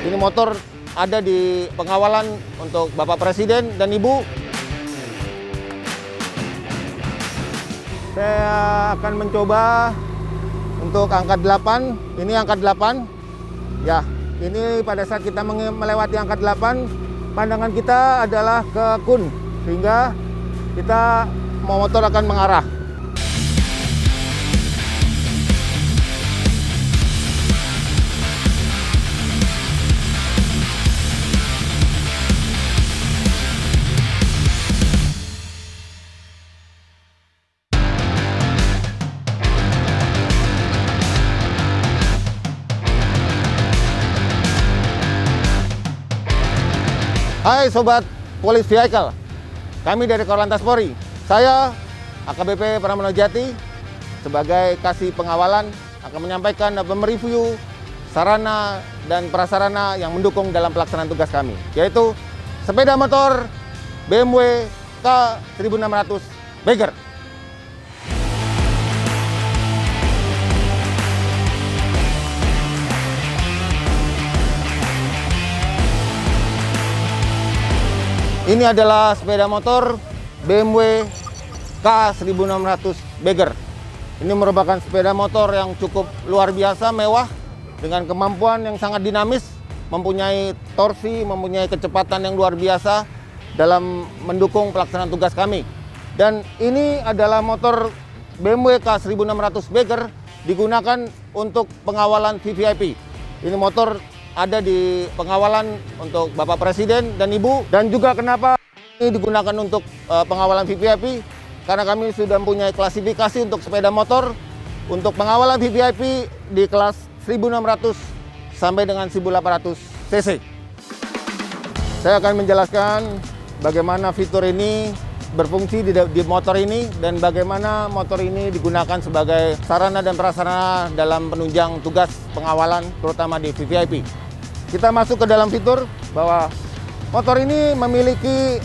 Ini motor ada di pengawalan untuk Bapak Presiden dan Ibu. Saya akan mencoba untuk angka 8. Ini angka 8. Ya, ini pada saat kita melewati angka 8, pandangan kita adalah ke kun, sehingga kita motor akan mengarah. Hai Sobat Police Vehicle, kami dari Korlantas Polri. Saya AKBP Pramono Jati sebagai Kasih Pengawalan akan menyampaikan dan mereview sarana dan prasarana yang mendukung dalam pelaksanaan tugas kami, yaitu sepeda motor BMW K1600 Bagger. Ini adalah sepeda motor BMW K1600 Bagger. Ini merupakan sepeda motor yang cukup luar biasa, mewah, dengan kemampuan yang sangat dinamis, mempunyai torsi, mempunyai kecepatan yang luar biasa dalam mendukung pelaksanaan tugas kami. Dan ini adalah motor BMW K1600 Bagger digunakan untuk pengawalan VVIP. Ini motor ada di pengawalan untuk Bapak Presiden dan Ibu. Dan juga kenapa ini digunakan untuk pengawalan VVIP, karena kami sudah mempunyai klasifikasi untuk sepeda motor untuk pengawalan VVIP di kelas 1600 sampai dengan 1800 cc. Saya akan menjelaskan bagaimana fitur ini berfungsi di motor ini dan bagaimana motor ini digunakan sebagai sarana dan prasarana dalam penunjang tugas pengawalan terutama di VVIP. Kita masuk ke dalam fitur bahwa motor ini memiliki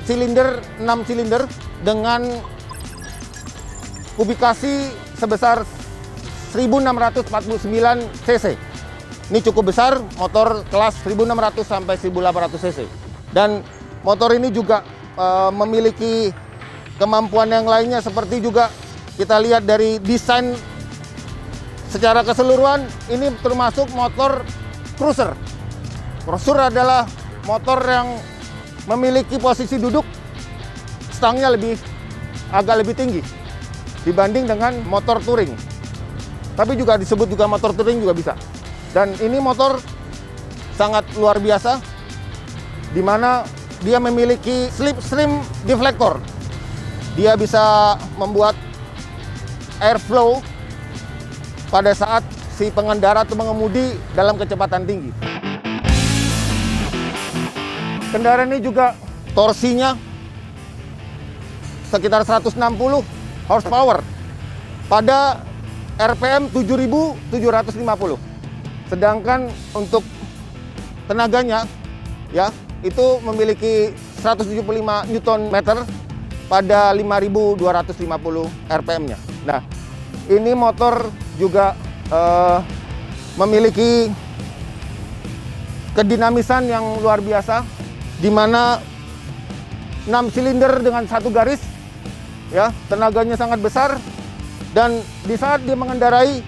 silinder 6 silinder dengan kubikasi sebesar 1649 cc. Ini cukup besar, motor kelas 1600 sampai 1800 cc. Dan motor ini juga memiliki kemampuan yang lainnya, seperti juga kita lihat dari desain. Secara keseluruhan, ini termasuk motor cruiser. Cruiser adalah motor yang memiliki posisi duduk stangnya agak lebih tinggi dibanding dengan motor touring. Tapi juga disebut juga motor touring juga bisa. Dan ini motor sangat luar biasa, di mana dia memiliki slipstream deflector. Dia bisa membuat airflow pada saat si pengendara atau pengemudi dalam kecepatan tinggi. Kendaraan ini juga torsinya sekitar 160 horsepower pada RPM 7.750. Sedangkan untuk tenaganya ya itu memiliki 175 Nm pada 5.250 RPM-nya. Nah, ini motor juga memiliki kedinamisan yang luar biasa, di mana 6 silinder dengan satu garis, ya, tenaganya sangat besar, dan di saat dia mengendarai,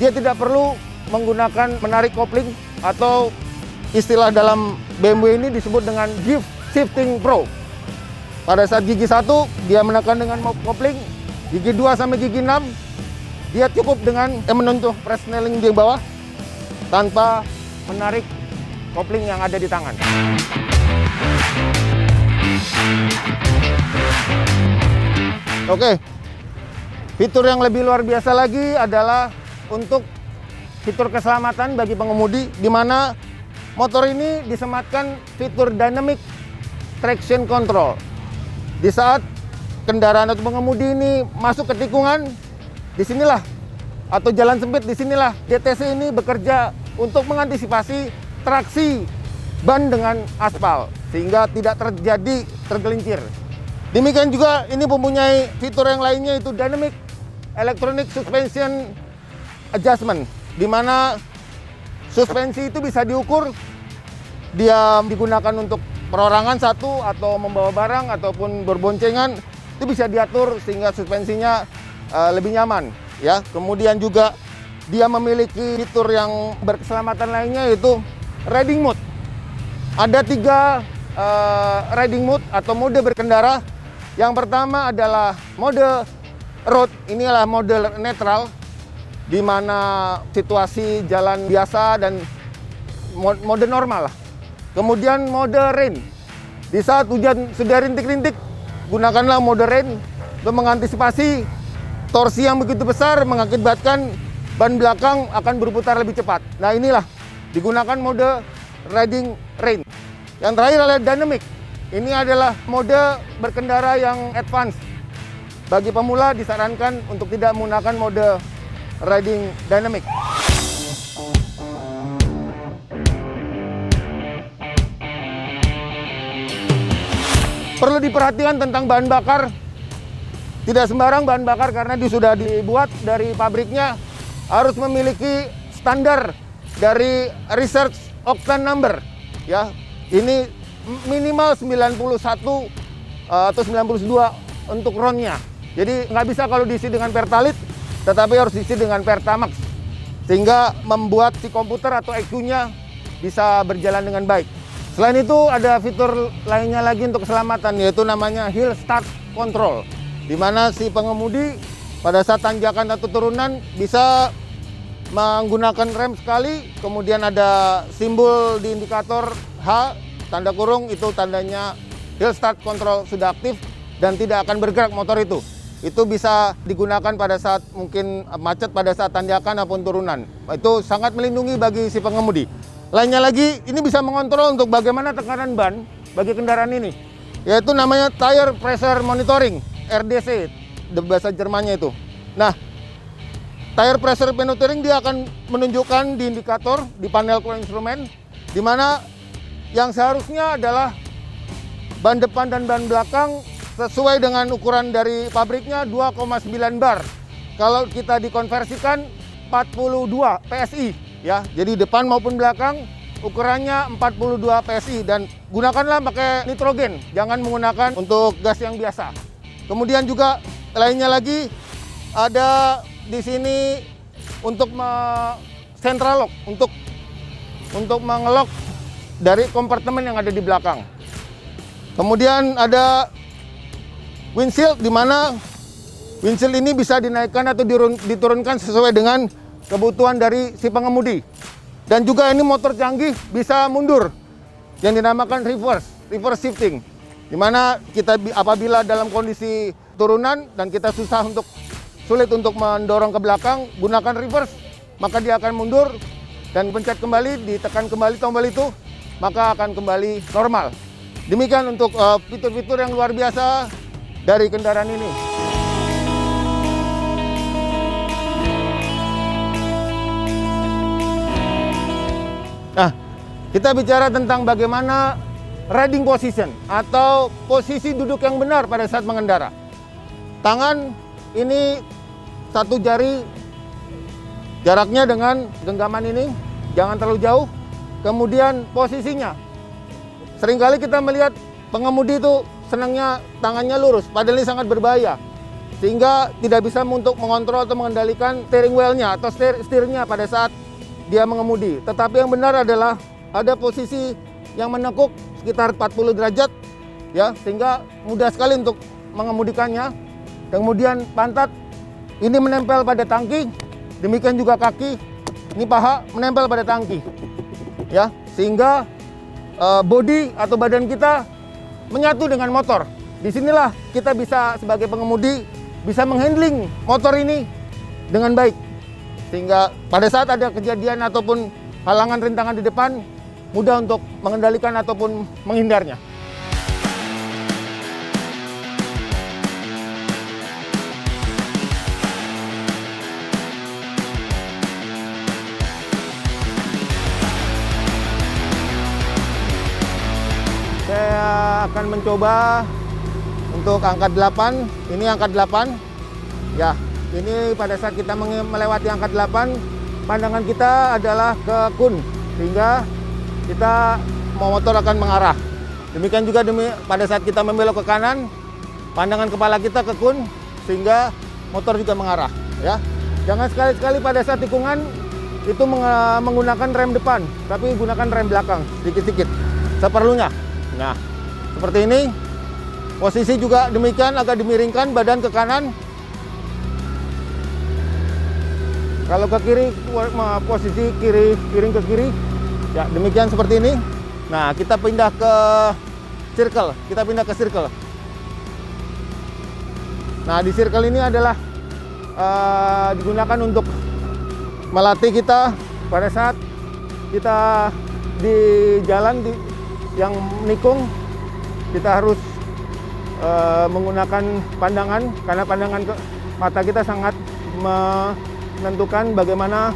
dia tidak perlu menggunakan menarik kopling atau istilah dalam BMW ini disebut dengan Shift Shifting Pro. Pada saat gigi 1 dia menekan dengan kopling, gigi 2 sampai gigi 6 dia cukup dengan menyentuh presneling di bawah tanpa menarik kopling yang ada di tangan. Oke, fitur yang lebih luar biasa lagi adalah untuk fitur keselamatan bagi pengemudi, di mana motor ini disematkan fitur dynamic traction control. Di saat kendaraan atau pengemudi ini masuk ke tikungan, disinilah atau jalan sempit, disinilah DTC ini bekerja untuk mengantisipasi traksi ban dengan aspal sehingga tidak terjadi tergelincir. Demikian juga ini mempunyai fitur yang lainnya, yaitu Dynamic Electronic Suspension Adjustment, di mana Suspensi itu bisa diukur, dia digunakan untuk perorangan satu atau membawa barang ataupun berboncengan, itu bisa diatur sehingga suspensinya lebih nyaman ya. Kemudian juga dia memiliki fitur yang berkeselamatan lainnya, yaitu riding mode. Ada 3 riding mode atau mode berkendara. Yang pertama adalah mode road, inilah mode netral, di mana situasi jalan biasa dan mode normal lah. Kemudian mode rain, di saat hujan sudah rintik-rintik, gunakanlah mode rain untuk mengantisipasi torsi yang begitu besar mengakibatkan ban belakang akan berputar lebih cepat. Nah, inilah digunakan mode riding rain. Yang terakhir adalah dynamic. Ini adalah mode berkendara yang advance. Bagi pemula disarankan untuk tidak menggunakan mode riding dynamic. Perlu diperhatikan tentang bahan bakar. Tidak sembarang bahan bakar karena dia sudah dibuat dari pabriknya harus memiliki standar dari research octane number ya. Ini minimal 91 atau 92 untuk RON-nya. Jadi nggak bisa kalau diisi dengan Pertalite, tetapi harus diisi dengan Pertamax, sehingga membuat si komputer atau EQ-nya bisa berjalan dengan baik. Selain itu ada fitur lainnya lagi untuk keselamatan, yaitu namanya Hill Start Control, di mana si pengemudi pada saat tanjakan atau turunan bisa menggunakan rem sekali, kemudian ada simbol di indikator H, tanda kurung, itu tandanya Hill Start Control sudah aktif dan tidak akan bergerak motor itu. Itu bisa digunakan pada saat mungkin macet pada saat tanjakan maupun turunan. Itu sangat melindungi bagi si pengemudi. Lainnya lagi, ini bisa mengontrol untuk bagaimana tekanan ban bagi kendaraan ini, yaitu namanya Tire Pressure Monitoring, RDC, bahasa Jermannya itu. Nah, Tire Pressure Monitoring dia akan menunjukkan di indikator di panel control instrumen, di mana yang seharusnya adalah ban depan dan ban belakang sesuai dengan ukuran dari pabriknya 2,9 bar. Kalau kita dikonversikan 42 PSI ya. Jadi depan maupun belakang ukurannya 42 PSI dan gunakanlah pakai nitrogen, jangan menggunakan untuk gas yang biasa. Kemudian juga lainnya lagi ada di sini untuk central lock, untuk mengelok dari kompartemen yang ada di belakang. Kemudian ada windshield, di mana windshield ini bisa dinaikkan atau diturunkan sesuai dengan kebutuhan dari si pengemudi. Dan juga ini motor canggih bisa mundur, yang dinamakan reverse shifting, di mana kita apabila dalam kondisi turunan dan kita sulit untuk mendorong ke belakang, gunakan reverse, maka dia akan mundur dan pencet kembali, ditekan kembali tombol itu, maka akan kembali normal. Demikian untuk fitur-fitur yang luar biasa dari kendaraan ini. Nah, kita bicara tentang bagaimana riding position atau posisi duduk yang benar pada saat mengendara. Tangan ini satu jari jaraknya dengan genggaman ini, jangan terlalu jauh. Kemudian posisinya, seringkali kita melihat pengemudi itu senangnya tangannya lurus, padahal ini sangat berbahaya, sehingga tidak bisa untuk mengontrol atau mengendalikan steering wheel-nya atau setirnya pada saat dia mengemudi. Tetapi yang benar adalah ada posisi yang menekuk sekitar 40 derajat ya, sehingga mudah sekali untuk mengemudikannya. Kemudian pantat ini menempel pada tangki, demikian juga kaki, ini paha menempel pada tangki ya, sehingga bodi atau badan kita menyatu dengan motor. Disinilah kita bisa sebagai pengemudi bisa menghandling motor ini dengan baik, sehingga pada saat ada kejadian ataupun halangan rintangan di depan, mudah untuk mengendalikan ataupun menghindarnya. Saya akan mencoba untuk angka 8. Ini angka 8 ya. Ini pada saat kita melewati angka 8, pandangan kita adalah ke kun, sehingga kita motor akan mengarah. Demikian juga pada saat kita membelok ke kanan, pandangan kepala kita ke kun, sehingga motor juga mengarah. Ya, jangan sekali-sekali pada saat tikungan itu menggunakan rem depan, tapi gunakan rem belakang sedikit-sedikit, seperlunya. Nah, seperti ini. Posisi juga demikian, agak dimiringkan badan ke kanan. Kalau ke kiri, posisi miring ke kiri. Ya, demikian seperti ini. Nah, kita pindah ke circle. Nah, di circle ini adalah digunakan untuk melatih kita pada saat kita di jalan yang menikung. Kita harus menggunakan pandangan, karena pandangan mata kita sangat menentukan bagaimana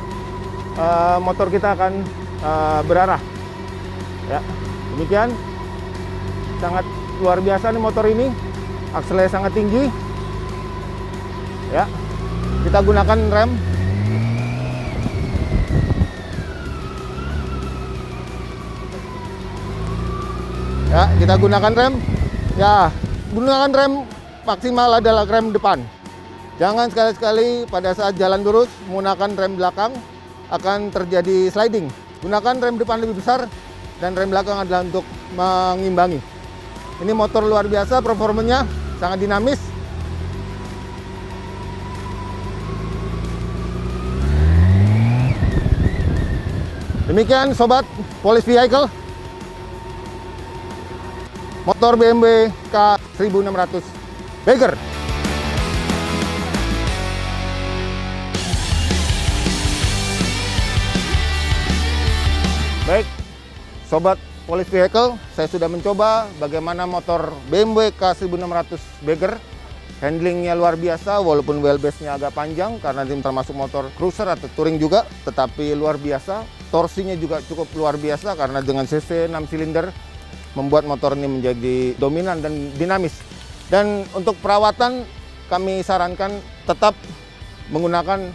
motor kita akan berarah. Ya, demikian. Sangat luar biasa nih motor ini, akselnya sangat tinggi. Ya, kita gunakan rem. Ya, kita gunakan rem. Ya, gunakan rem maksimal adalah rem depan. Jangan sekali-sekali pada saat jalan lurus menggunakan rem belakang, akan terjadi sliding. Gunakan rem depan lebih besar dan rem belakang adalah untuk mengimbangi. Ini motor luar biasa, performanya sangat dinamis. Demikian sobat Police Vehicle, motor BMW K1600 Bagger. Baik, sobat Police Vehicle, saya sudah mencoba bagaimana motor BMW K1600 Bagger. Handlingnya luar biasa, walaupun wheelbase-nya agak panjang karena ini termasuk motor cruiser atau touring juga, tetapi luar biasa. Torsinya juga cukup luar biasa karena dengan cc 6 silinder membuat motor ini menjadi dominan dan dinamis. Dan untuk perawatan kami sarankan tetap menggunakan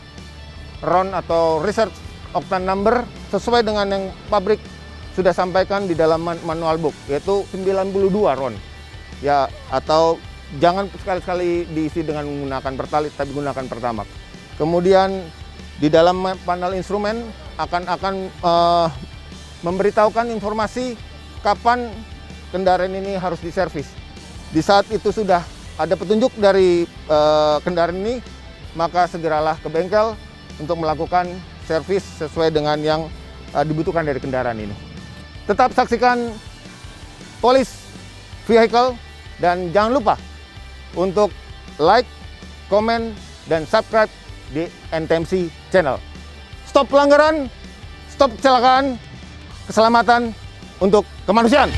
RON atau Research Octane Number sesuai dengan yang pabrik sudah sampaikan di dalam manual book, yaitu 92 RON. Ya, atau jangan sekali-sekali diisi dengan menggunakan Pertalite, tapi gunakan Pertamax. Kemudian di dalam panel instrumen akan memberitahukan informasi kapan kendaraan ini harus diservis. Di saat itu sudah ada petunjuk dari kendaraan ini, maka segeralah ke bengkel untuk melakukan servis sesuai dengan yang dibutuhkan dari kendaraan ini. Tetap saksikan Police Vehicle dan jangan lupa untuk like, komen, dan subscribe di NTMC Channel. Stop pelanggaran, stop kecelakaan, keselamatan untuk kemanusiaan.